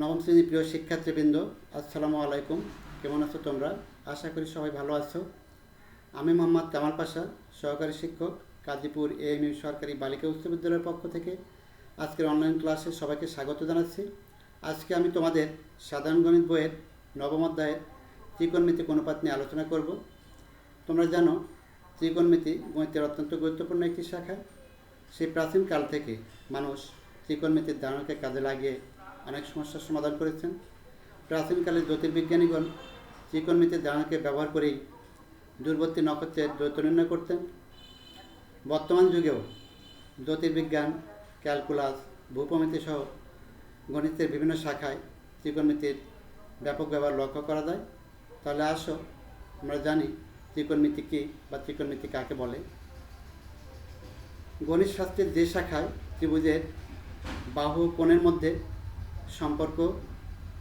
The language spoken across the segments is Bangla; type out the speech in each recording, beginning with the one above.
নবম শ্রেণীর প্রিয় শিক্ষার্থীবৃন্দ, আসসালামু আলাইকুম। কেমন আছো তোমরা? আশা করি সবাই ভালো আছো। আমি মোহাম্মদ কামাল পাশা, সহকারী শিক্ষক, গাজীপুর এএমইউ সরকারি বালিকা উচ্চ বিদ্যালয়ের পক্ষ থেকে আজকের অনলাইন ক্লাসে সবাইকে স্বাগত জানাচ্ছি। আজকে আমি তোমাদের সাধারণ গণিত বইয়ের নবম অধ্যায়ের ত্রিকোণমিতিক অনুপাত নিয়ে আলোচনা করব। তোমরা জানো, ত্রিকোণমিতি গণিতের অত্যন্ত গুরুত্বপূর্ণ একটি শাখা। সেই প্রাচীনকাল থেকে মানুষ ত্রিকোণমিতির ধারণাকে কাজে লাগিয়ে অনেক সমস্যার সমাধান করেছেন। প্রাচীনকালে জ্যোতির্বিজ্ঞানীগণ ত্রিকোণমিতির ধারণাকে ব্যবহার করেই দূরবর্তী নক্ষত্রের দূরত্ব নির্ণয় করতেন। বর্তমান যুগেও জ্যোতির্বিজ্ঞান, ক্যালকুলাস, ভূপ্রমিতি সহ গণিতের বিভিন্ন শাখায় ত্রিকোণমিতির ব্যাপক ব্যবহার লক্ষ্য করা যায়। তাহলে আসো আমরা জানি ত্রিকোণমিতি কী বা ত্রিকোণমিতি কাকে বলে। গণিত শাস্ত্রের যে শাখায় ত্রিভুজের বাহু কোণের মধ্যে সম্পর্ক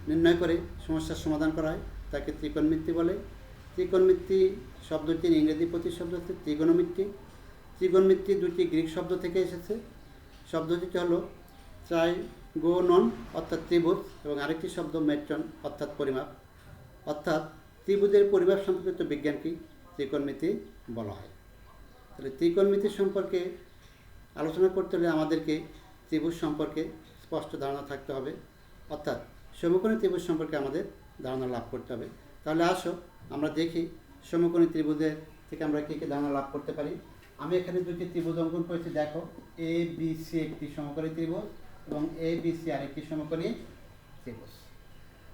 নির্ণয় করে সমস্যার সমাধান করা হয় তাকে ত্রিকোণমিতি বলে। ত্রিকোণমিতি শব্দটির ইংরেজি প্রতিশব্দ হচ্ছে ত্রিগোণমিতি। ত্রিগোণমিতি দুটি গ্রিক শব্দ থেকে এসেছে। শব্দ দুটি হলো ট্রাইগোনন অর্থাৎ ত্রিভুজ এবং আরেকটি শব্দ মেট্রন অর্থাৎ পরিমাপ। অর্থাৎ ত্রিভুজের পরিমাপ সম্পর্কিত বিজ্ঞানকে ত্রিকোণমিতি বলা হয়। তাহলে ত্রিকোণমিতি সম্পর্কে আলোচনা করতে হলে আমাদেরকে ত্রিভুজ সম্পর্কে স্পষ্ট ধারণা থাকতে হবে, অর্থাৎ সমকোণী ত্রিভুজ সম্পর্কে আমাদের ধারণা লাভ করতে হবে। তাহলে আসো আমরা দেখি সমকোণী ত্রিভুজের থেকে আমরা কী কী ধারণা লাভ করতে পারি। আমি এখানে দুটি ত্রিভুজ অঙ্কন করেছি। দেখো, এ বি সি একটি সমকোণী ত্রিভুজ এবং এ বি সি আরেকটি সমকোণী ত্রিভুজ।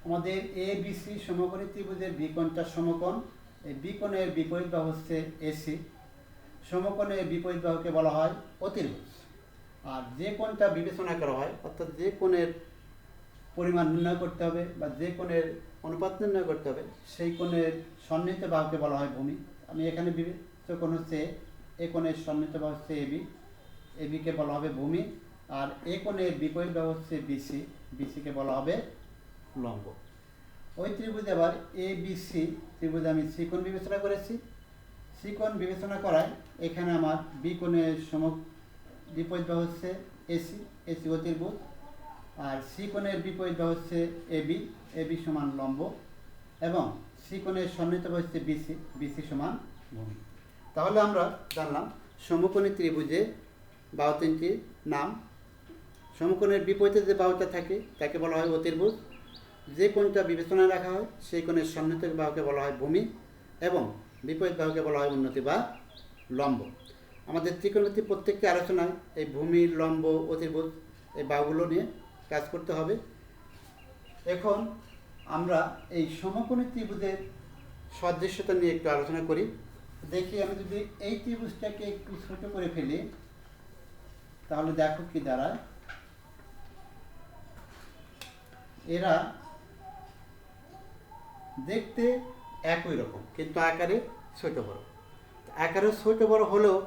আমাদের এ বি সি সমকোণী ত্রিভুজের বি কোণটা সমকোণ। এই বি কোণের বিপরীত বাহু হচ্ছে এসি। সমকোণের বিপরীত বাহুকে বলা হয় অতির্ভুজ। আর যে কোণটা বিবেচনা করা হয়, অর্থাৎ যে কোণের পরিমাণ নির্ণয় করতে হবে বা যে কোণের অনুপাত নির্ণয় করতে হবে, সেই কোণের সন্নিহিত বাহুকে বলা হয় ভূমি। আমি এখানে বিবেচ্য কোণ হচ্ছে এ কোণের সন্নিহিত বাহু হচ্ছে এবি, এবিকে বলা হবে ভূমি। আর এ কোণের বিপরীত বাহু হচ্ছে বিসি, বিসিকে বলা হবে লম্ব। ওই ত্রিভুজে আবার এ বি সি ত্রিভুজে আমি সি কোণ বিবেচনা করেছি। সি কোণ বিবেচনা করায় এখানে আমার বি কোণের বিপরীত বাহু হচ্ছে এসি, এসি অতির্ভুজ। আর সি কোণের বিপরীত বাহু হচ্ছে এবি, এবি সমান লম্ব। এবং সি কোণের সন্নিহিত বাহু হচ্ছে বিসি, বিসি সমান ভূমি। তাহলে আমরা জানলাম সমকোণী ত্রিভুজে বাহু তিনটির নাম। সমকোণের বিপরীতে যে বাহুটা থাকে তাকে বলা হয় অতির্ভুজ। যে কোণটা বিবেচনায় রাখা হয় সেই কোণের সন্নিহিত বাহুকে বলা হয় ভূমি এবং বিপরীত বাহুকে বলা হয় উন্নতি বা লম্ব। আমাদের ত্রিকোণমিতির প্রত্যেকটি আলোচনায় এই ভূমি, লম্ব, অতির্ভুজ এই বাহুগুলো নিয়ে কাজ করতে হবে। এখন আমরা এই সমকোণী ত্রিভুজের সদৃশ্যতা নিয়ে একটু আলোচনা করি। দেখি, আমি যদি এই ত্রিভুজটাকে একটু ছোট করে ফেলি তাহলে দেখো কি দাঁড়ায়। এরা দেখতে একই রকম কিন্তু আকারে ছোট বড়। আকারে ছোট বড় হলেও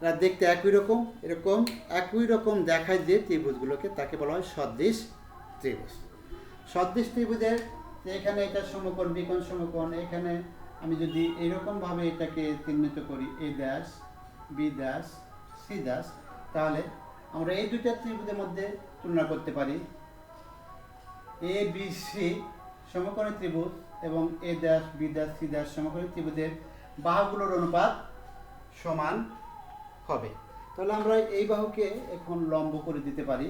এরা দেখতে একই রকম, এরকম একই রকম দেখায় যে ত্রিভুজগুলোকে তাকে বলা হয় সদৃশ ত্রিভুজ। সদৃশ ত্রিভুজের এখানে এটা সমকোণ, বিকোণ সমকোণ। এখানে আমি যদি এইরকমভাবে এটাকে চিহ্নিত করি A dash, B dash, C dash, তাহলে আমরা এই দুইটা ত্রিভুজের মধ্যে তুলনা করতে পারি। এ বি সি সমকোণী ত্রিভুজ এবং A dash, B dash, C dash সমকোণী ত্রিভুজের বাহুগুলোর অনুপাত সমান হবে। তাহলে আমরা এই বাহুকে এখন লম্ব করে দিতে পারি।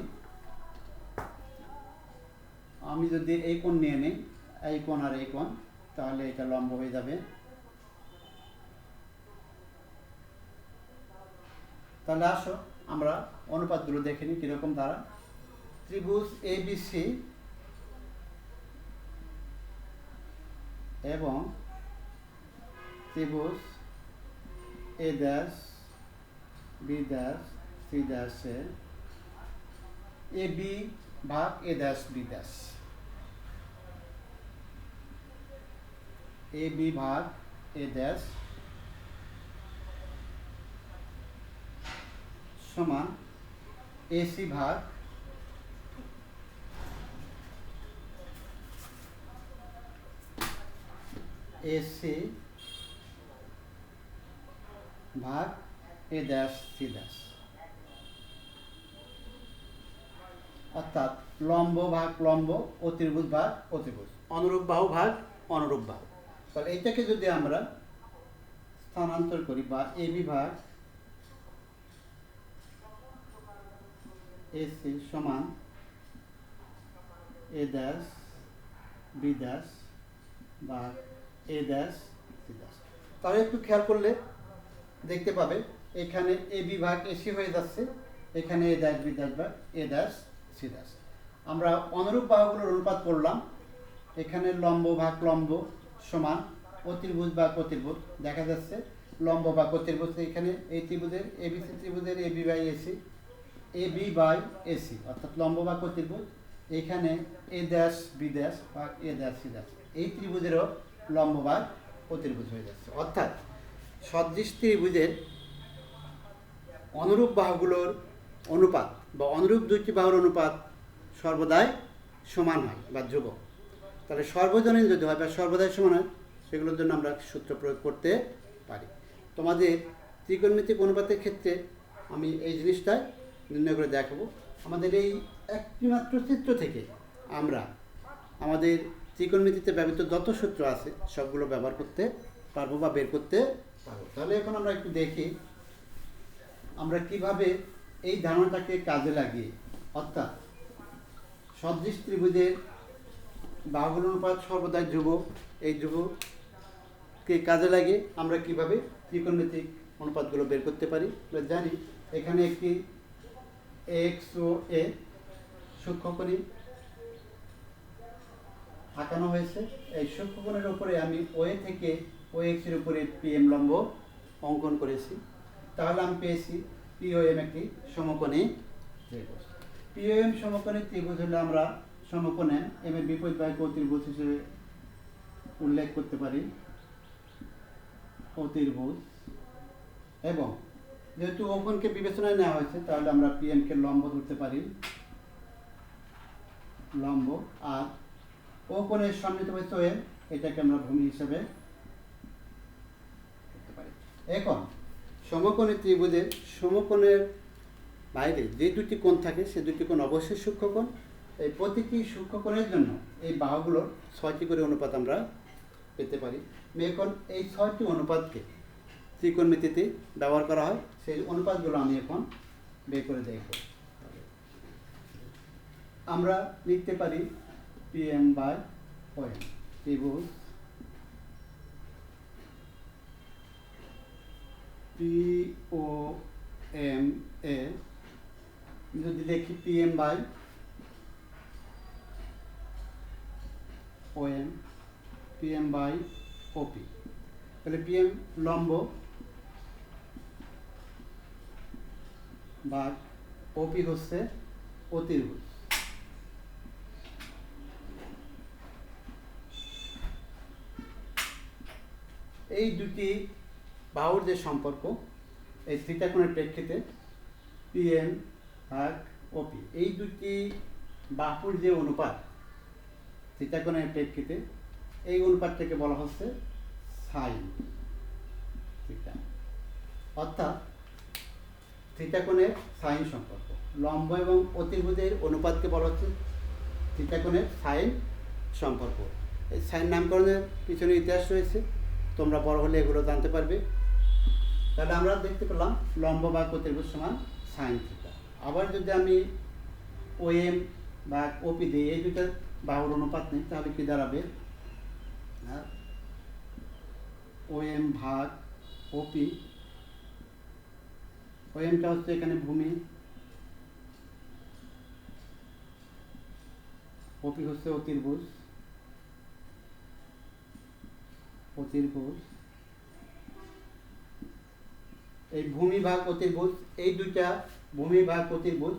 আমি যদি এই কোণ নিয়ে নিই, এই কোণ আর এই কোণ, তাহলে এটা লম্ব হয়ে যাবে। তাহলে আসো আমরা অনুপাতগুলো দেখে নিই কীরকম দ্বারা। ত্রিভুজ এ বি সি এবং ত্রিভুজ এ dash, B dash, C ড্যাশে A B ভাগ এ dash, B dash, A B ভাগ এ ড্যাশ সমান এসি ভাগ এসি ভাগ এ ড্যাশ, সি ড্যাশ। অর্থাৎ লম্ব ভাগ লম্ব, অতির্ভুজ ভাগ অতির্ভুজ, অনুরূপ বাহু ভাগ অনুরূপ বাহু। তাহলে এইটাকে যদি আমরা স্থানান্তর করি বা এবি ভাগ এসি সমান এ ড্যাশ বি ড্যাশ বা এ ড্যাশ সি ড্যাশ, তাহলে একটু খেয়াল করলে দেখতে পাবে এখানে এ বি ভাগ এসি হয়ে যাচ্ছে, এখানে এ ড্যাশ বি ড্যাশ বা এ ড্যাশ সি ড্যাশ। আমরা অনুরূপ বাহুগুলোর অনুপাত করলাম, এখানে লম্ব ভাগ লম্ব সমান অতির্ভুজ ভাগ অতির্ভুজ, দেখা যাচ্ছে লম্ব ভাগ অতির্ভুজ, এখানে এই ত্রিভুজের এবিসি ত্রিভুজের A B by AC, A B by AC অর্থাৎ লম্ব ভাগ অতির্ভুজ, এখানে এ ড্যাশ বি ড্যাশ বা এ ড্যাশ সি ড্যাশ, এই ত্রিভুজেরও লম্ব ভাগ অতির্ভুজ হয়ে যাচ্ছে। অর্থাৎ সদৃশ ত্রিভুজের অনুরূপ বাহুগুলোর অনুপাত বা অনুরূপ দুইটি বাহুর অনুপাত সর্বদাই সমান হয় বা ধ্রুবক। তাহলে সর্বজনীন যদি হয় বা সর্বদাই সমান হয়, সেগুলোর জন্য আমরা সূত্র প্রয়োগ করতে পারি। তোমাদের ত্রিকোণমিতিক অনুপাতের ক্ষেত্রে আমি এই জিনিসটাই নির্ণয় করে দেখাবো। আমাদের এই একটিমাত্র চিত্র থেকে আমরা আমাদের ত্রিকোণমিতিতে ব্যবহৃত যত সূত্র আছে সবগুলো ব্যবহার করতে পারবো বা বের করতে পারবো। তাহলে এখন আমরা একটু দেখি আমরা কিভাবে এই ধারণাটাকে কাজে লাগিয়ে, অর্থাৎ সদৃশ ত্রিভুজের বাহুগুলোর অনুপাত সর্বদাই ধ্রুবক, এই ধ্রুবককে কাজে লাগিয়ে আমরা কিভাবে ত্রিকোণমিতিক অনুপাতগুলো বের করতে পারি। আমরা জানি এখানে একটি এক্স ও এ সূক্ষ্মকোণী আঁকানো হয়েছে, এই সূক্ষ্মকোণের উপরে আমি ওএ থেকে ও এক্সের উপরে পিএম লম্ব অঙ্কন করেছি। তাহলে আমি পেয়েছি পিওএম একটি সমকোণী ত্রিভুজ। পিওএম সমকোণী ত্রিভুজ হলে আমরা সমকোণে এম এর বিপরীত বাহুকে অতির্ভুজ হিসেবে উল্লেখ করতে পারি, অতির্ভুজ। এবং যেহেতু অঙ্কনকে বিবেচনায় নেওয়া হয়েছে তাহলে আমরা পিএমকে লম্ব ধরতে পারি, লম্ব। আর ও কোণের সন্নিহিত হয়েছে ওএম, এটাকে আমরা ভূমি হিসেবে করতে পারি। এখন সমকোণী ত্রিভুজের সমকোণের বাইরে যে দুটি কোণ থাকে সে দুটি কোণ অবশ্যই সূক্ষ্মকোণ। এই প্রতিটি সূক্ষ্মকোণের জন্য এই বাহুগুলোর 6টি করে অনুপাত আমরা পেতে পারি। এখন এই 6টি অনুপাতকে ত্রিকোণমিতিতে ব্যবহার করা হয়, সেই অনুপাতগুলো আমি এখন বের করে দেখব। আমরা লিখতে পারি পিএম বাই ওএম, ত্রিভুজ পিওএম এ যদি লিখি PM by OM, PM by OP, তাহলে পিএম লম্ব বা ওপি হচ্ছে অতির্ভুজ। এই দুটি বাহুর যে সম্পর্ক, এই থিটা কোণের প্রেক্ষিতে পিএম ভাগ ওপি, এই দুটি বাহুর যে অনুপাত থিটা কোণের প্রেক্ষিতে, এই অনুপাতটাকে বলা হচ্ছে সাইন থিটা। অর্থাৎ থিটা কোণের সাইন সম্পর্ক, লম্ব এবং অতির্ভুজের অনুপাতকে বলা হচ্ছে থিটা কোণের সাইন সম্পর্ক। এই সাইন নামকরণের পিছনে ইতিহাস রয়েছে, তোমরা বড় হলে এগুলো জানতে পারবে। তাহলে আমরা দেখতে পেলাম লম্ব বা অতির্ভুজ সমান সাইন থিটা। আবার যদি আমি ওএম বা ওপি দিই, এই দুটো বাহুর অনুপাত নেই, তাহলে কি দাঁড়াবে? ওএম ভাগ ওপি, ওএমটা হচ্ছে এখানে ভূমি, ওপি হচ্ছে অতির্ভুজ, অতির্ভুজ। এই ভূমি ভাগ অতির্ভুজ, এই দুইটা ভূমি ভাগ অতির্ভুজ,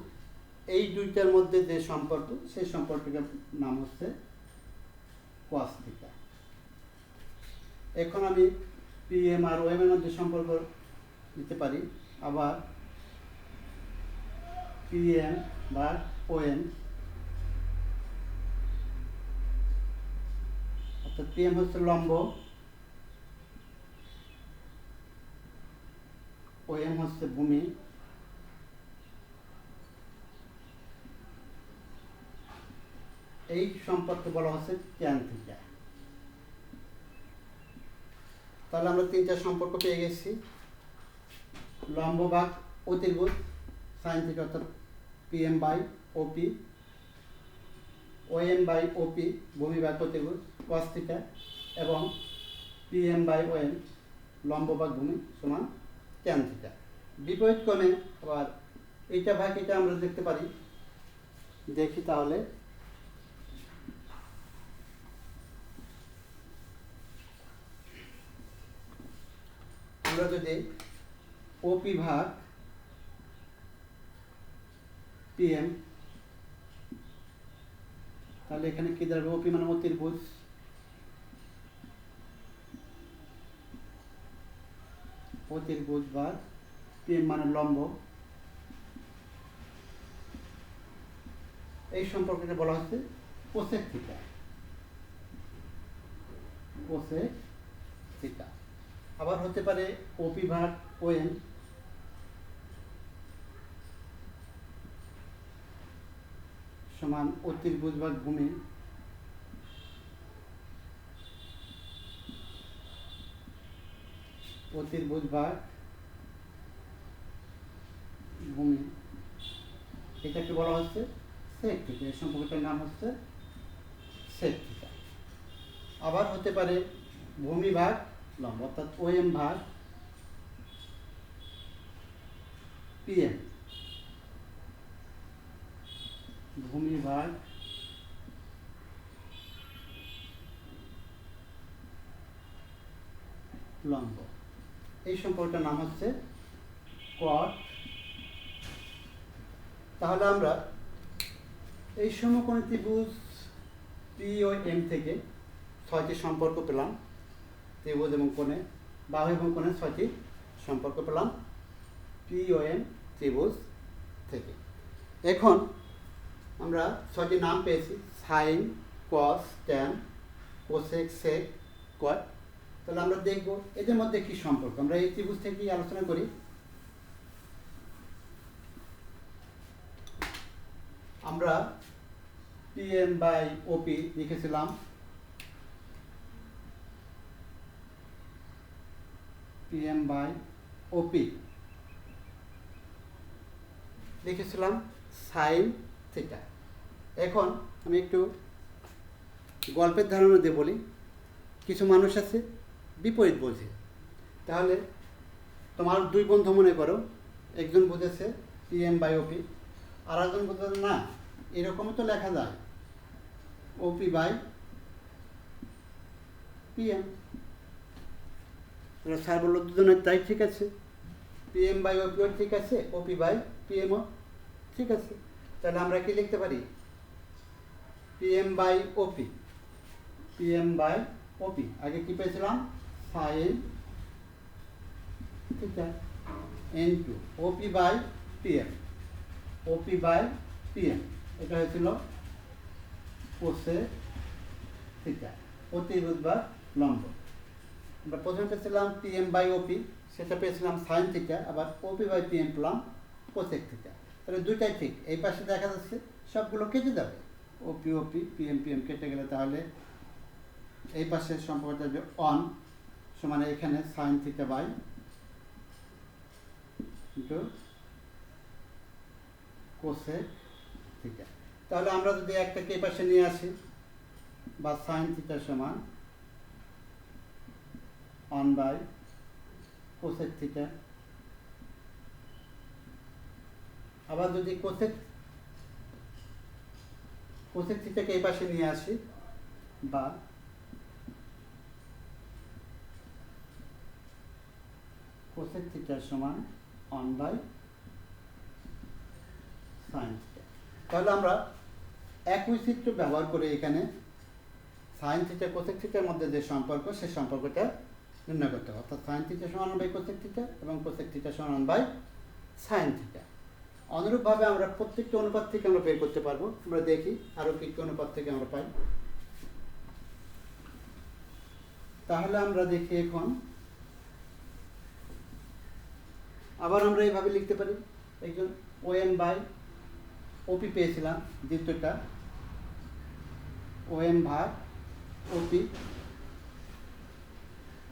এই দুইটার মধ্যে যে সম্পর্ক, সেই সম্পর্কের নাম হচ্ছে cos থিটা। এখন আমি পিএম আর ওএম এর মধ্যে সম্পর্ক দিতে পারি। আবার পিএম বা ওএম, অর্থাৎ পিএম হচ্ছে লম্ব, ওএম হচ্ছে ভূমি, এই সম্পর্কে বলা হচ্ছে ট্যান থিটা। তাহলে আমরা তিনটা সম্পর্ক পেয়ে গেছি। লম্ব ভাগ অতির্ভুজ সাইন থিটা অর্থাৎ PM by OP, OM by OP ভূমি ভাগ অতির্ভুজ কস থিটা, এবং পিএম বাই ওএম লম্ব ভাগ ভূমি সমান ট্যান থিটা। বিপরীত কোণে আবার এইটা ভাগ এটা আমরা দেখতে পারি। দেখি তাহলে আমরা যদি ওপি ভাগ পিএম, তাহলে এখানে কি দাঁড়াবে? ওপি মানে অতির্ভুজ, অতির্ভুজ ভাগ পিএম মানে লম্ব। এই সম্পর্কটা বলা হচ্ছে কোসেক থিটা, কোসেক থিটা। আবার হতে পারে ওপি ভাগ ওএম, সমান অতির্ভুজ ভাগ ভূমি, অতির্ভুজ ভাগ ভূমি। এটাকে বলা হচ্ছে সেক থিটা। এই সম্পর্কটার নাম হচ্ছে সেক থিটা। আবার হতে পারে ভূমি ভাগ লম্ব অর্থাৎ ওএম ভাগ পিএম, ভূমি ভাগ লম্ব। এই সম্পর্কটার নাম হচ্ছে কট। তাহলে আমরা এই সমকোণী ত্রিভুজ পি ও এম থেকে 6টি সম্পর্ক পেলাম। ত্রিভুজ এবং কোণে, বাহু এবং কোণে 6টি সম্পর্ক পেলাম পি ও এম ত্রিভুজ থেকে। এখন আমরা 6টি নাম পেয়েছি: সাইন, কস, ট্যান, কোসেক, সেক, কট। তাহলে আমরা দেখব এদের মধ্যে কি সম্পর্ক। আমরা এই ত্রিভুজ থেকেই আলোচনা করি। আমরা পিএম বাই ওপি লিখেছিলাম পিএম বাই ওপি লিখেছিলাম সাইন থিটা। এখন আমি একটু গল্পের ধারণা দিয়ে বলি। কিছু মানুষ আছে বিপরীত বোঝে। তাহলে তোমার দুই বন্ধু মনে করো, একজন বুঝেছে পিএম বাই ওপি, আর একজন বুঝেছে না এরকমও তো লেখা যায় ওপি বাই পিএম। স্যার বললো দুজনের তাই ঠিক আছে, পিএম বাই ওপিও ঠিক আছে, ওপি বাই পিএমও ঠিক আছে। তাহলে আমরা কি লিখতে পারি? PM by OP, PM by OP. আগে কি পেয়েছিলাম? Sine theta into OP by PM, OP by PM. এটা হয়েছিল কোসেক থিটা, অতিভুজ বা লম্ব। আমরা প্রথমে পেয়েছিলাম পিএম বাই ওপি, সেটা পেয়েছিলাম সাইন থিটা, আবার ওপি বাই পিএম পেলাম কোসেক থিটা। তাহলে দুইটাই ঠিক। এই পাশে দেখা যাচ্ছে সবগুলো কেটে যাবে, ওপি ওপি পিএম পিএম কেটে গেলে তাহলে এই পাশে সম্পর্কটা যে অন সমান এখানে sine theta by cosec theta. তাহলে আমরা যদি একটাকে এই পাশে নিয়ে আসি, বা সাইন থিটা সমান অন বাই কোসেক থিটা। আবার যদি কোসেক থিটাকে এই পাশে নিয়ে আসি, বা কোসেক থিটা সমান অন বাই সাইন থিটা। তাহলে আমরা একই সূত্র ব্যবহার করে এখানে সাইন থিটা কোসেক থিটার মধ্যে যে সম্পর্ক, সেই সম্পর্কটা নির্ণয় করতে হবে। অর্থাৎ সাইন থিটা সমান বাই কোসেক থিটা এবং কোসেক থিটা সমান বাই সাইন থিটা। অনুরূপভাবে আমরা প্রত্যেকটা অনুপাত থেকে আমরা বের করতে পারবো। আমরা দেখি আরও কী কী অনুপাত থেকে আমরা পাই। তাহলে আমরা দেখি এখন আবার আমরা এইভাবে লিখতে পারি। একজন ওএম বাই ওপি পেয়েছিলাম দ্বিতীয়টা, OM ভাগ OP।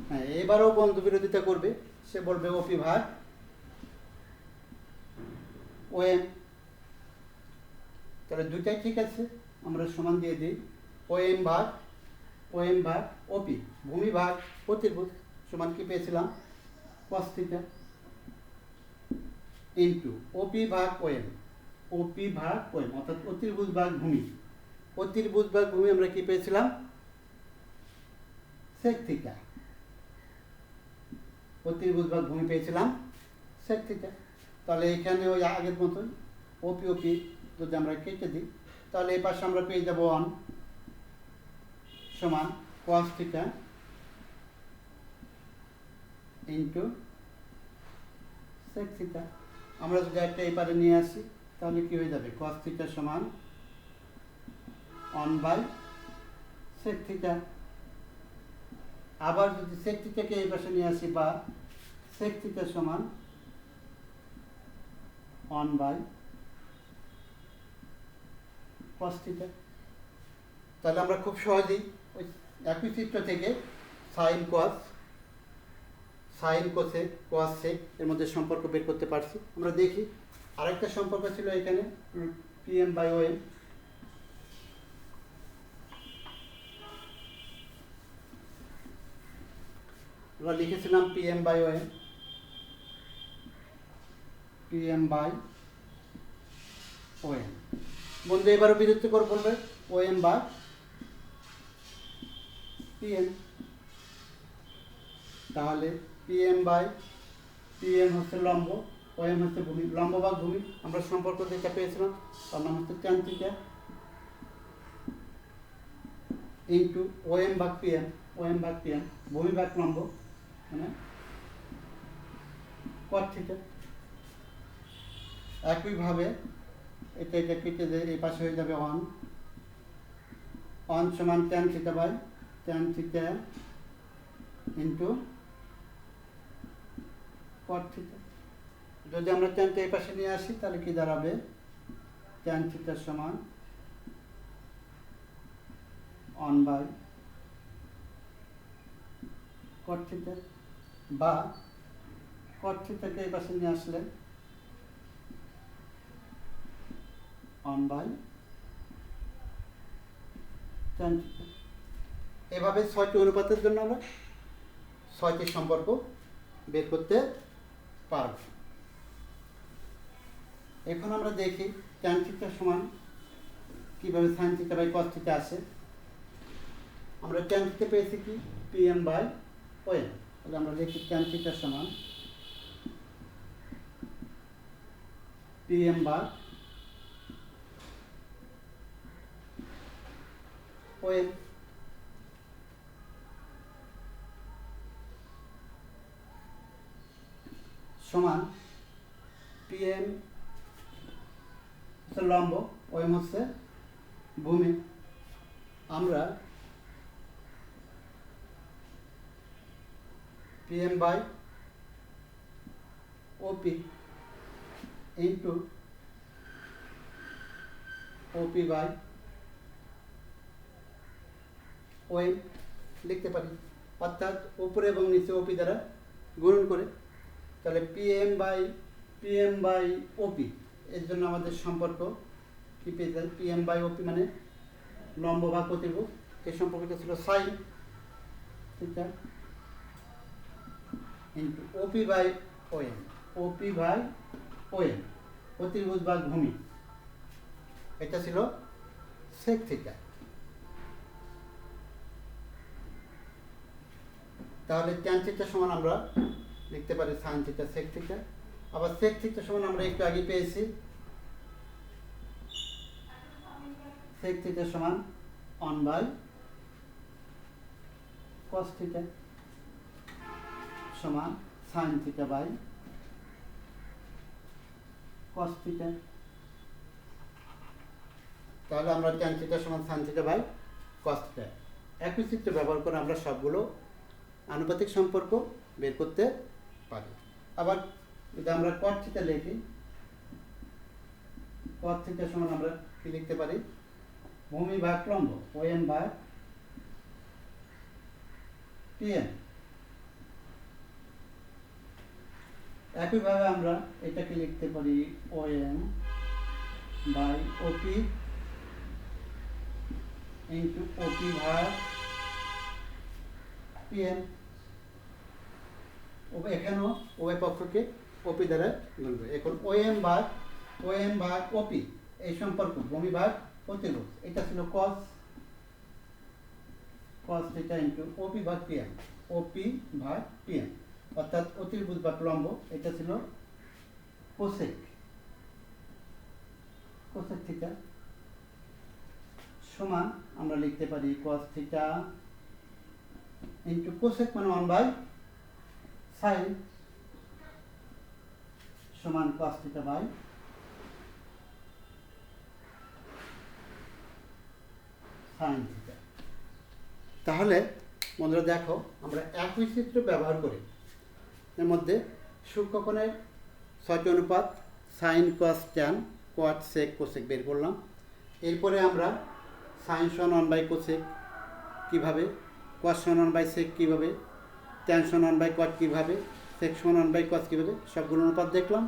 হ্যাঁ, এবারও বন্ধু বিরোধিতা করবে, সে বলবে OP ভাগ OM। তাহলে দুইটাই ঠিক আছে, আমরা সমান দিয়ে দিই। OM ভাগ OP, ভূমি ভাগ অতির্ভুজ সমান কি পেয়েছিলাম, cos থিটা ইন্টু OP ভাগ OM, অর্থাৎ অতির্ভুজ ভাগ ভূমি। অতির্ভুজ ভাগ ভূমি আমরা কি পেয়েছিলাম, sec থিটা। অতির্ভুজ ভাগ ভূমি পেয়েছিলাম sec থিটা। তাহলে এখানে ওই আগের মতোই OP যদি আমরা কেটে দিই, তাহলে এই পাশে আমরা পেয়ে যাব 1 সমান cos theta into sec theta. আমরা যদি একটা এই পারে নিয়ে আসি, তাহলে কি হয়ে যাবে, cos থিটা সমান 1/sec থিটা। আবার যদি sec থিটাকে এই পাশে নিয়ে আসি, বা sec থিটা সমান 1/cos থিটা। তাহলে আমরা খুব সহজেই ওই একই চিত্র থেকে sin cosec cos sec এর মধ্যে সম্পর্ক বের করতে পারছি। আমরা দেখি আরেকটা সম্পর্ক ছিল এখানে, PM/OM। আমরা লিখেছিলাম PM/OM, বন্ধু এবারও বিরক্তি করে বলবে OM বা PM। তাহলে PM হচ্ছে লম্ব, OM হচ্ছে ভূমি। লম্ব বা ভূমি আমরা সম্পর্ক যেটা পেয়েছিলাম তার নাম হচ্ছে tan থিটা ইন্টু OM ভাগ PM, ভূমি ভাগ লম্ব মানে cot থিটা। একইভাবে এটা কেটে যায়, এই পাশে হয়ে যাবে 1 সমান tan theta into cot theta. যদি আমরা ট্যানটা এই পাশে নিয়ে আসি, তাহলে কি দাঁড়াবে, tan থিটা সমান 1/cot থিটা, বা cot থিটাকে এই পাশে নিয়ে আসলে 1/tan থিটা। এভাবে 6টি অনুপাতের জন্য আমরা 6টি সম্পর্ক বের করতে পারব। এখন আমরা দেখি tan থিটা সমান কিভাবে sin theta by cos theta আসে। আমরা tan থিটা পেয়েছি কি, PM/OM। তাহলে আমরা লিখি tan থিটা সমান PM/OM। সমান PM হচ্ছে লম্ব, OM হচ্ছে ভূমি। আমরা PM/OP ইন্টু OP/OM লিখতে পারি, অর্থাৎ উপরে এবং নিচে OP দ্বারা গুণন করে। তাহলে PM/OP এর জন্য আমাদের সম্পর্ক কি পেয়ে যায়, PM/OP মানে লম্ব ভাগ অতির্ভুজ। এই সম্পর্কটা ছিল sin থিটা ইন্টু OP/OM, অতির্ভুজ ভাগ ভূমি, এটা ছিল sec থিটা। তাহলে tan থিটা সমান আমরা লিখতে পারি sin থিটা sec থিটা। আবার sec থিটা সমান আমরা একটু আগে পেয়েছি sec থিটা সমান 1/cos থিটা সমান sin theta by cos theta. তাহলে আমরা tan থিটা সমান sin theta by cos theta একই চিত্র ব্যবহার করে আমরা সবগুলো আনুপাতিক সম্পর্ক বের করতে পারি। আবার যদি আমরা cot থিটা লিখি, cot থিটা সমান আমরা কি লিখতে পারি, ভূমি ভাগ লম্ব OM ভাগ PM। একইভাবে আমরা এটাকে লিখতে পারি OM by OP into OP ভাগ PM। এখানেও উভয় পক্ষকে OP দ্বারা গুণবে। এখন OM ভাগ OP এই সম্পর্ক ভূমি ভাগ অতিভুজ, এটা ছিল cos থিটা ইন্টু OP ভাগ PM, OP ভাগ PM, অর্থাৎ অতিভুজ বা লম্ব এটা ছিল কোসেক থিটা সমান আমরা লিখতে পারি cos থিটা ইন্টু কোসেক মানে 1/sin সমান cos theta by sin theta. তাহলে বন্ধুরা দেখো আমরা একই সূত্র ব্যবহার করি, এর মধ্যে সূক্ষ্মকোণের 6টি অনুপাত sin cos tan cot sec cosec বের করলাম। এরপরে আমরা sin সমান 1/cosec কীভাবে, cos সমান 1/sec কীভাবে, tan সমান 1/cot কীভাবে, sec সমান 1/cos কীভাবে সবগুলো অনুপাত দেখলাম।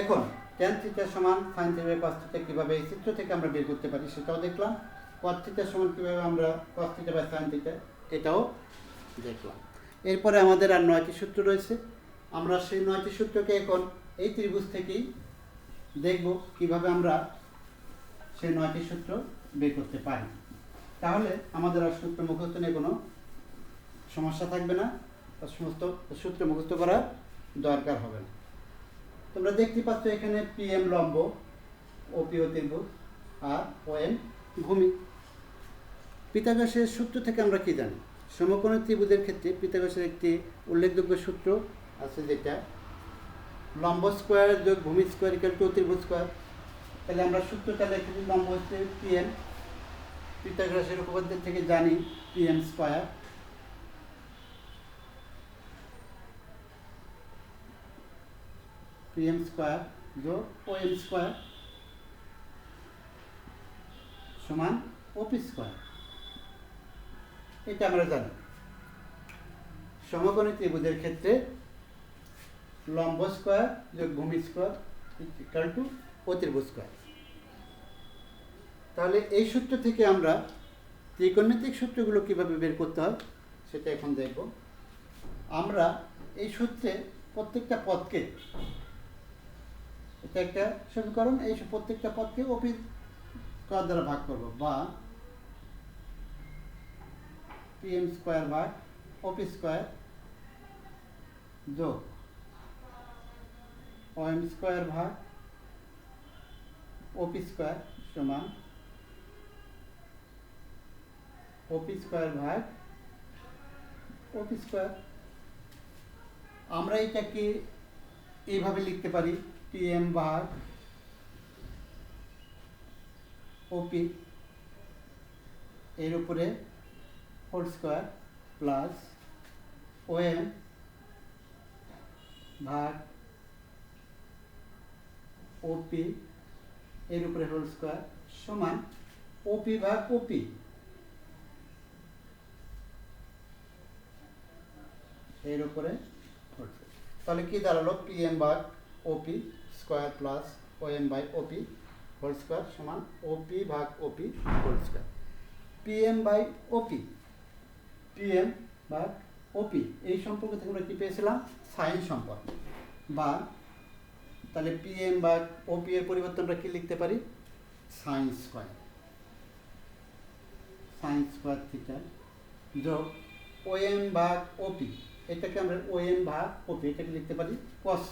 এখন tan থিটা সমান sin থিটা cos থিটা কীভাবে এই চিত্র থেকে আমরা বের করতে পারি সেটাও দেখলাম। cot থিটা সমান কীভাবে আমরা cos থিটা বা sin থিটা এটাও দেখলাম। এরপরে আমাদের আর 9টি সূত্র রয়েছে, আমরা সেই 9টি সূত্রকে এখন এই ত্রিভুজ থেকেই দেখব কিভাবে আমরা সেই 9টি সূত্র বের করতে পারি। তাহলে আমাদের আর সূত্র মুখস্থ নিয়ে কোনো সমস্যা থাকবে না, সমস্ত সূত্র মুখস্থ করার দরকার হবে না। তোমরা দেখতে পাচ্ছ এখানে PM লম্ব, OP অতিভুজ আর OM ভূমি। পিথাগোরাসের সূত্র থেকে আমরা কি জানি, সমকোণী ত্রিভুজের ক্ষেত্রে পিথাগোরাসের একটি উল্লেখযোগ্য সূত্র আছে যেটা লম্ব স্কোয়ার যোগ ভূমি স্কোয়ার ইকুয়াল টু অতিভুজ স্কোয়ার। তাহলে আমরা সূত্রটা লিখে দিই, লম্ব হচ্ছে PM, পিথাগোরাসের উপপাদ্য থেকে জানি PM স্কোয়ার যোগ OM স্কোয়ার সমান OP স্কোয়ার। এটা আমরা জানি সমকোণী ত্রিভুজের ক্ষেত্রে লম্ব স্কোয়ার যোগ ভূমি স্কোয়ার ইকুয়াল টু অতিভুজ স্কোয়ার। তাহলে এই সূত্র থেকে আমরা ত্রিকোণমিতিক সূত্রগুলো কিভাবে বের করতে হয় সেটা এখন দেখব। আমরা এই সূত্রে প্রত্যেকটা পদকে, এটা একটা সমীকরণ, এই প্রত্যেকটা পদকে OP স্কোয়ার দ্বারা ভাগ করব, বা PM স্কোয়ার ভাগ OP স্কোয়ার যোগ OM স্কোয়ার ভাগ OP স্কোয়ার সমান OP স্কোয়ার ভাগ OP স্কোয়ার। আমরা এটাকে এইভাবে লিখতে পারি PM ভাগ OP এর উপরে হোল স্কোয়ার প্লাস OM ভাগ OP এর উপরে হোল স্কোয়ার সমান OP ভাগ OP। এর উপরে হোল স্কোয়ার। তাহলে কি দাঁড়ালো, PM ভাগ OP square plus OM by OP whole square সমান OP ভাগ OP whole square. PM by OP, PM ভাগ OP এই সম্পর্ক থেকে আমরা কি পেয়েছিলাম, সাইন সম্পর্ক, বা তাহলে PM ভাগ OP এর পরিবর্তে আমরা কি লিখতে পারি, সাইন স্কোয়ার থিটা যোগ OM ভাগ OP, এটাকে আমরা OM ভাগ OP এটাকে লিখতে পারি cos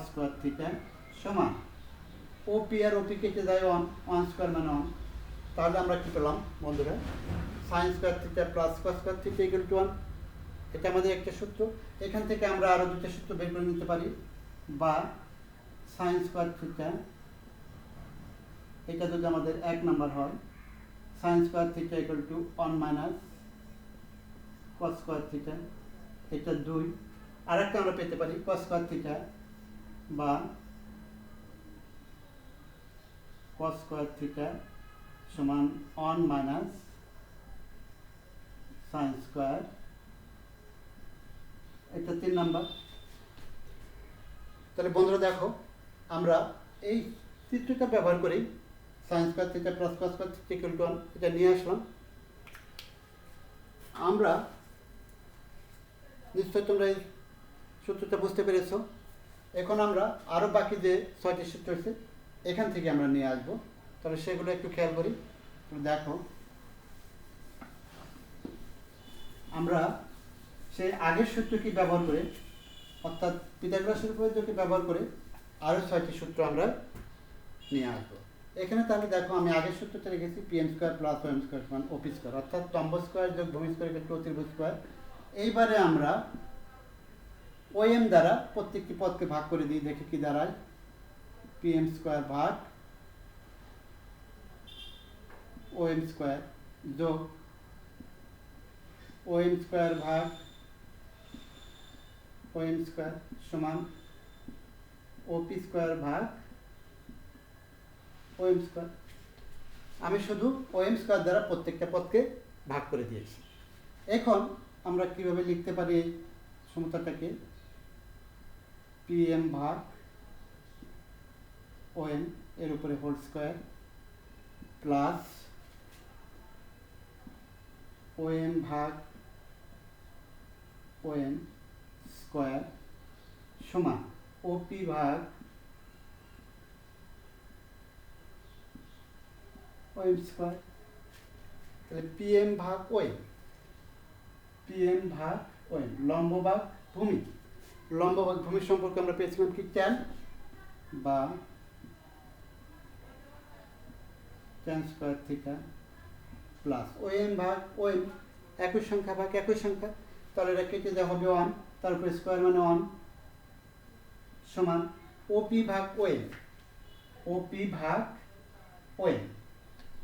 স্কোয়ার থিটা সমান OP আর OP কেটে যায় 1 স্কোয়ার মানে 1। তাহলে আমরা কি পেলাম বন্ধুরা, sine square theta plus cos square theta equal to 1। এটা আমাদের একটা সূত্র। এখান থেকে আমরা আরও দুটো সূত্র বের করে নিতে পারি, বা সাইন স্কোয়ার থিটা এটা যদি আমাদের 1 নাম্বার হয়, sine square theta equal to 1 minus cos square theta, এটা 2। আরেকটা আমরা পেতে পারি cos স্কোয়ার থিটা বা cos স্কয়ার থিটা সমান 1 মাইনাস sin স্কয়ার, এটা 3 নাম্বার। তাহলে বন্ধুরা দেখো, আমরা এই চিত্রটা ব্যবহার করি sin square theta plus cos square theta equal to 1 এটা নিয়ে আসলাম। আমরা নিশ্চয় তোমরা এই সূত্রটা বুঝতে পেরেছো। এখন আমরা আরও বাকি যে 6টি সূত্র আছে এখান থেকে আমরা নিয়ে আসবো, তাহলে সেগুলো একটু খেয়াল করি। দেখো, আমরা সেই আগের সূত্রটি ব্যবহার করে, অর্থাৎ পিথাগোরাসের উপপাদ্যকে ব্যবহার করে আরও 6টি সূত্র আমরা নিয়ে আসবো এখানে। তাহলে দেখো, আমি আগের সূত্রটা রেখেছি pm square plus OM square সমান ওপি স্কয়ার, অর্থাৎ লম্ব স্কয়ার যোগ ভূমি স্কয়ার ইকুয়াল টু অতিভুজ স্কয়ার। এইবারে আমরা ওএম দ্বারা প্রত্যেকটি পদকে ভাগ করে দিই, দেখি কি দাঁড়ায়। pm স্কয়ার ভাগ ওএম স্কয়ার যোগ ওএম স্কয়ার ভাগ ওএম স্কয়ার সমান ওপি স্কয়ার ভাগ ওএম স্কয়ার। আমি শুধু ওএম স্কয়ার দ্বারা প্রত্যেকটা পদকে ভাগ করে দিয়েছি। এখন আমরা কিভাবে লিখতে পারি এই সমতাটাকে? pm ভাগ ওএম এর উপরে হোল স্কয়ার প্লাস ওএম ভাগ ওএম স্কয়ার সমান ওপি ভাগ ওএম স্কয়ার। তাহলে pm ভাগ ওএম, pm ভাগ ওএম, লম্ব ভাগ ভূমি। লম্ব ভাগ ভূমির সম্পর্কে আমরা পেয়েছিলাম কি? ট্যান বা tan square theta plus OM ভাগ ওএম, একই সংখ্যা ভাগ একই সংখ্যা, তাহলে এটা কেটে দেওয়া হবে 1, তারপরে স্কয়ার মানে 1 সমান ওপি ভাগ ওএম, ওপি ভাগ ওএম,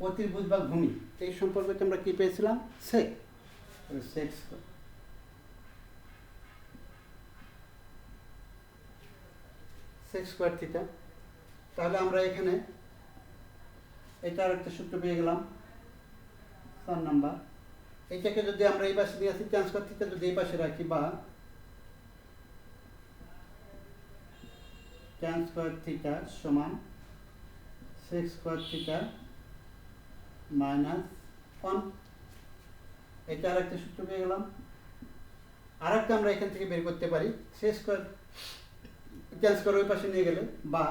অতিভুজ ভাগ ভূমি। এই সম্পর্কে আমরা কি পেয়েছিলাম? Sec, sec square. Sec square theta. তাহলে আমরা এখানে এটা আরেকটা সূত্র পেয়ে গেলাম 4 নাম্বার। এইটাকে যদি আমরা এই পাশে নিয়ে আসি, ট্যান স্কয়ার থিটা যদি এই পাশে রাখি, বা ট্যান স্কয়ার থিটা সমান সেক স্কয়ার থিটা মাইনাস 1, এটা আরেকটা সূত্র পেয়ে গেলাম। আরেকটা আমরা এখান থেকে বের করতে পারি, সেক স্কয়ার ট্যান স্কয়ার ওই পাশে নিয়ে গেলে, বা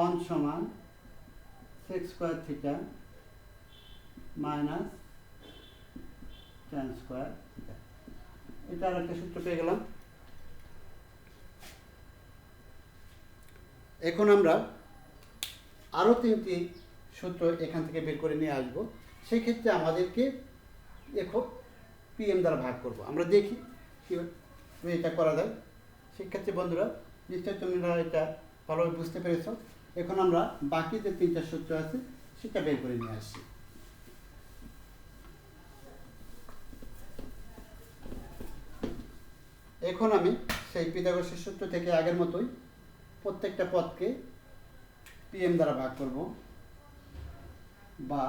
1 সমান sec square theta minus tan square theta, এটা আরেকটা সূত্র পেয়ে গেলাম। এখন আমরা আরও 3টি সূত্র এখান থেকে বের করে নিয়ে আসবো। সেই ক্ষেত্রে আমাদেরকে একক পিএম দ্বারা ভাগ করব। আমরা দেখি কীভাবে এটা করা যায়। শিক্ষার্থী বন্ধুরা, নিশ্চয়ই তোমরা এটা ভালোভাবে বুঝতে পেরেছ। এখন আমরা বাকি যে 3টা সূত্র আছে সেটা বের করে নিয়ে আসছি। এখন আমি সেই পিথাগোরাসের সূত্র থেকে আগের মতোই প্রত্যেকটা পদকে পিএম দ্বারা ভাগ করব, বা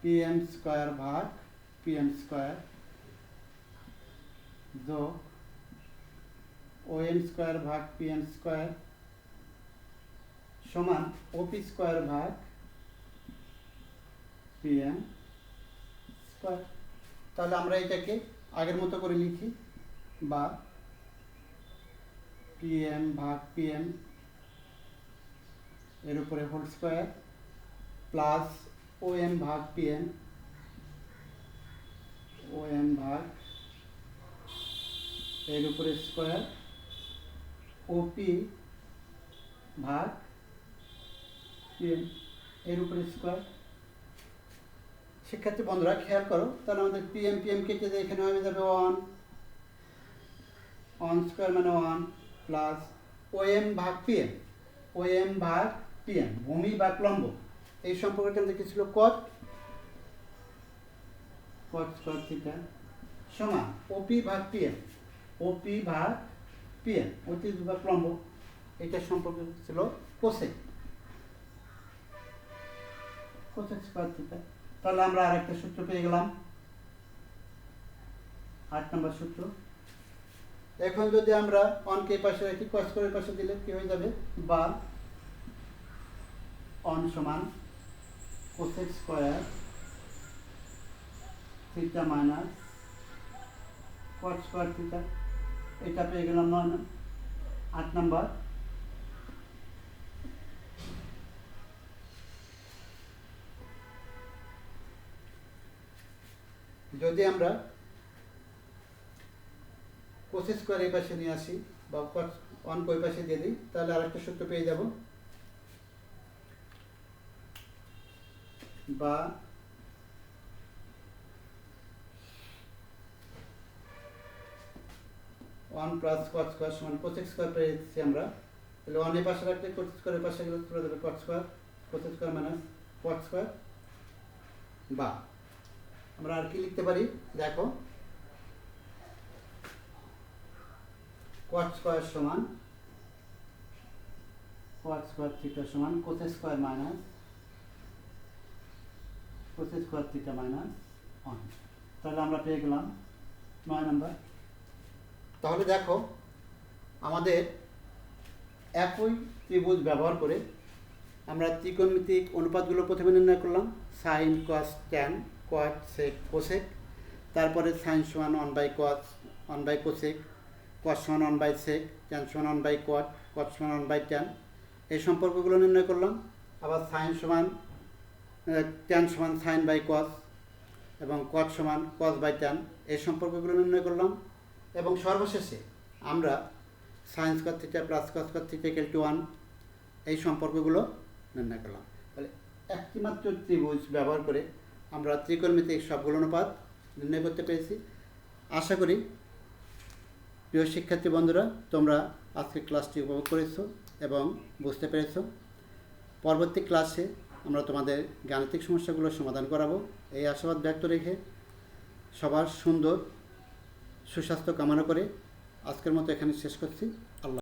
পিএম স্কয়ার ভাগ পিএম স্কয়ার যোগ ওএম স্কয়ার ভাগ পিএম স্কয়ার সমান ওপি স্কয়ার ভাগ পিএম স্কয়ার। তাহলে আমরা এটাকে আগের মতো করে লিখি, বা পিএম ভাগ পিএম এর উপরে হোল স্কয়ার প্লাস ওএম ভাগ পিএম, ওএম ভাগ এর উপরে স্কয়ার ওপি ভাগ পিএম এর উপরে স্কয়ার। শিক্ষার্থী বন্ধুরা খেয়াল করো, তাহলে আমাদের পিএম পিএম কেটে যায়, এখানে হয়ে যাবে 1 স্কয়ার মানে 1 প্লাস ওএম ভাগ পিএম, ওএম ভাগ পিএম, ভূমি ভাগ লম্ব। এই সম্পর্কটা আমাদের কি ছিল? কট স্কয়ার থিটা সমান ওপি ভাগ পিএম, ওপি ভাগ পিএম, অতিভুজ ভাগ লম্ব। এটার সম্পর্ক ছিল কোসেক স্কয়ার থিটা। তাহলে আমরা আরেকটা সূত্র পেয়ে গেলাম, 8 নম্বর সূত্র। এখন যদি আমরা অনকে পাশে রাখি, কস স্কয়ারের পাশে দিলে কি হয়ে যাবে, বা অন সমান কোসেক স্কয়ার থিটা মাইনাস কট স্কয়ার থিটা। এটা পেয়ে গেলাম 8 নাম্বার। যদি আমরা কোসেক স্কয়ার এই পাশে নিয়ে আসি বা কট অন ওই পাশে দিয়ে দিই, তাহলে আরেকটা সূত্র পেয়ে যাব, বা ওয়ান প্লাস কট স্কয়ার সমান কোসেক স্কয়ার পেয়েছি আমরা। তাহলে ওয়ানের পাশে রাখলে কোসেক স্কয়ারের পাশে গেলে চলে যাবে কট স্কয়ার, কোসেক স্কয়ার মাইনাস কট স্কয়ার। বা আমরা আর কি লিখতে পারি, দেখো কট স্কয়ার সমান কট স্কয়ার থিটা সমান cosec square minus cosec square theta minus 1। তাহলে আমরা পেয়ে গেলাম 9 নাম্বার। তাহলে দেখো আমাদের একই ত্রিভুজ ব্যবহার করে আমরা ত্রিকোণমিতিক অনুপাতগুলো প্রথমে নির্ণয় করলাম, sine cos tan cot sec cosec. তারপরে সাইন সমান 1/cos 1/কোসেক, কস সমান 1/সেক, ট্যান সমান 1/কট, কট সমান 1/ট্যান। এই সম্পর্কগুলো নির্ণয় করলাম। আবার সাইন সমান ট্যান সমান সাইন বাই কস এবং কট সমান কস বাই ট্যান, এই সম্পর্কগুলো নির্ণয় করলাম। এবং সর্বশেষে আমরা sine square theta plus cos square theta equal to 1 এই সম্পর্কগুলো নির্ণয় করলাম। তাহলে একটি মাত্র ত্রিভুজ ব্যবহার করে আমরা ত্রিকোণমিতিক সবগুলো অনুপাত নির্ণয় করতে পেরেছি। আশা করি প্রিয় শিক্ষার্থী বন্ধুরা, তোমরা আজকের ক্লাসটি উপভোগ করেছো এবং বুঝতে পেরেছো। পরবর্তী ক্লাসে আমরা তোমাদের গাণিতিক সমস্যাগুলোর সমাধান করাবো এই আশাবাদ ব্যক্ত রেখে সবার সুন্দর সুস্বাস্থ্য কামনা করে আজকের মতো এখানে শেষ করছি। আল্লাহ।